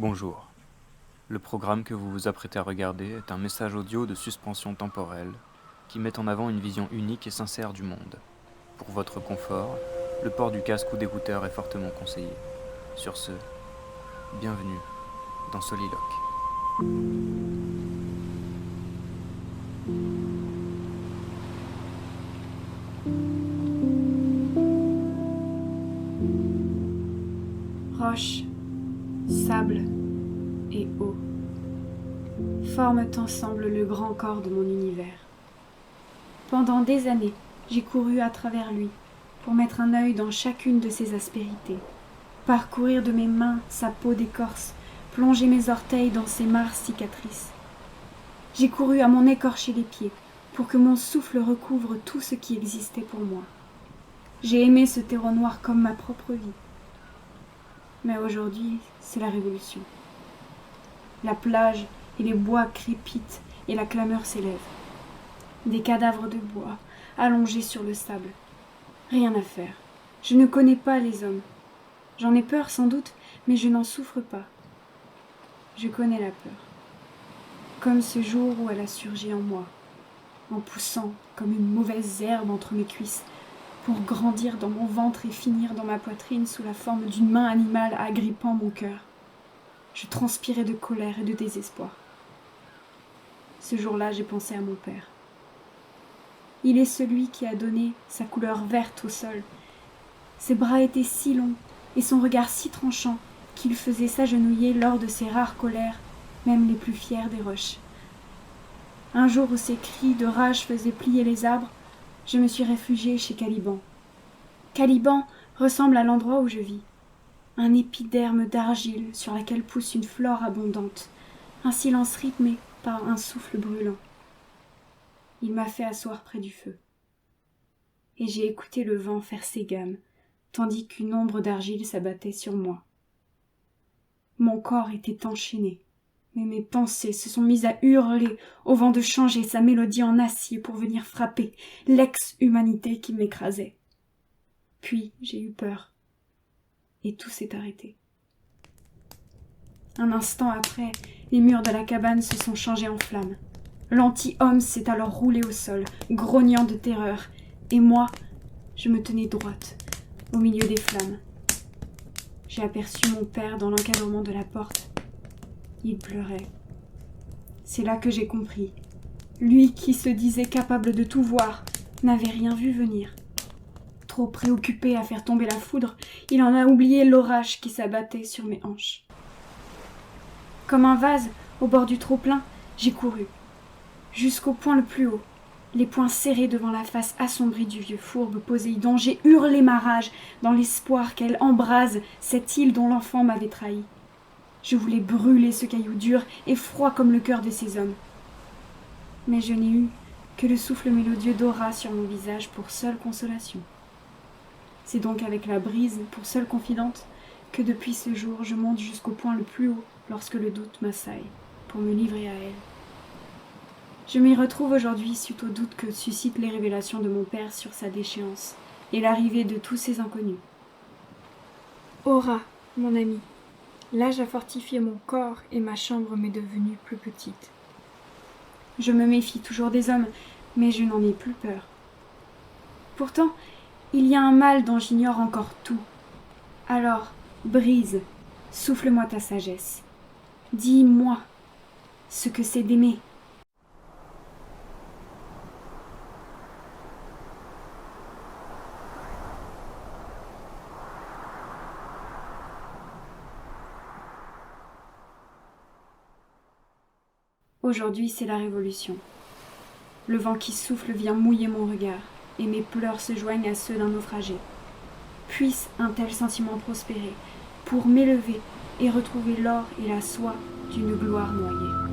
Bonjour. Le programme que vous vous apprêtez à regarder est un message audio de suspension temporelle qui met en avant une vision unique et sincère du monde. Pour votre confort, le port du casque ou d'écouteurs est fortement conseillé. Sur ce, bienvenue dans Soliloque. Roches, sable et eau forment ensemble le grand corps de mon univers. Pendant des années, j'ai couru à travers lui pour mettre un œil dans chacune de ses aspérités, parcourir de mes mains sa peau d'écorce, plonger mes orteils dans ses mares cicatrices. J'ai couru à m'en écorcher les pieds pour que mon souffle recouvre tout ce qui existait pour moi. J'ai aimé ce terreau noir comme ma propre vie. Mais aujourd'hui, c'est la révolution. La plage et les bois crépitent et la clameur s'élève. Des cadavres de bois allongés sur le sable. Rien à faire. Je ne connais pas les hommes. J'en ai peur sans doute, mais je n'en souffre pas. Je connais la peur. Comme ce jour où elle a surgi en moi, en poussant comme une mauvaise herbe entre mes cuisses, pour grandir dans mon ventre et finir dans ma poitrine sous la forme d'une main animale agrippant mon cœur. Je transpirais de colère et de désespoir. Ce jour-là, j'ai pensé à mon père. Il est celui qui a donné sa couleur verte au sol. Ses bras étaient si longs et son regard si tranchant qu'il faisait s'agenouiller lors de ses rares colères, même les plus fiers des roches. Un jour où ses cris de rage faisaient plier les arbres, je me suis réfugiée chez Caliban. Caliban ressemble à l'endroit où je vis. Un épiderme d'argile sur laquelle pousse une flore abondante, un silence rythmé par un souffle brûlant. Il m'a fait asseoir près du feu. Et j'ai écouté le vent faire ses gammes, tandis qu'une ombre d'argile s'abattait sur moi. Mon corps était enchaîné, mais mes pensées se sont mises à hurler au vent de changer sa mélodie en acier pour venir frapper l'ex-humanité qui m'écrasait. Puis j'ai eu peur, et tout s'est arrêté. Un instant après, les murs de la cabane se sont changés en flammes. L'anti-homme s'est alors roulé au sol, grognant de terreur, et moi, je me tenais droite, au milieu des flammes. J'ai aperçu mon père dans l'encadrement de la porte. Il pleurait. C'est là que j'ai compris. Lui qui se disait capable de tout voir, n'avait rien vu venir. Trop préoccupé à faire tomber la foudre, il en a oublié l'orage qui s'abattait sur mes hanches. Comme un vase, au bord du trop-plein, j'ai couru. Jusqu'au point le plus haut, les poings serrés devant la face assombrie du vieux fourbe Poséidon, j'ai hurlé ma rage dans l'espoir qu'elle embrase cette île dont l'enfant m'avait trahi. Je voulais brûler ce caillou dur et froid comme le cœur de ces hommes. Mais je n'ai eu que le souffle mélodieux d'aura sur mon visage pour seule consolation. C'est donc avec la brise pour seule confidente que depuis ce jour je monte jusqu'au point le plus haut lorsque le doute m'assaille pour me livrer à elle. Je m'y retrouve aujourd'hui suite au doute que suscitent les révélations de mon père sur sa déchéance et l'arrivée de tous ces inconnus. Aura, mon ami, l'âge a fortifié mon corps et ma chambre m'est devenue plus petite. Je me méfie toujours des hommes, mais je n'en ai plus peur. Pourtant, il y a un mal dont j'ignore encore tout. Alors, brise, souffle-moi ta sagesse. Dis-moi ce que c'est d'aimer. Aujourd'hui, c'est la révolution. Le vent qui souffle vient mouiller mon regard, et mes pleurs se joignent à ceux d'un naufragé. Puisse un tel sentiment prospérer, pour m'élever et retrouver l'or et la soie d'une gloire noyée.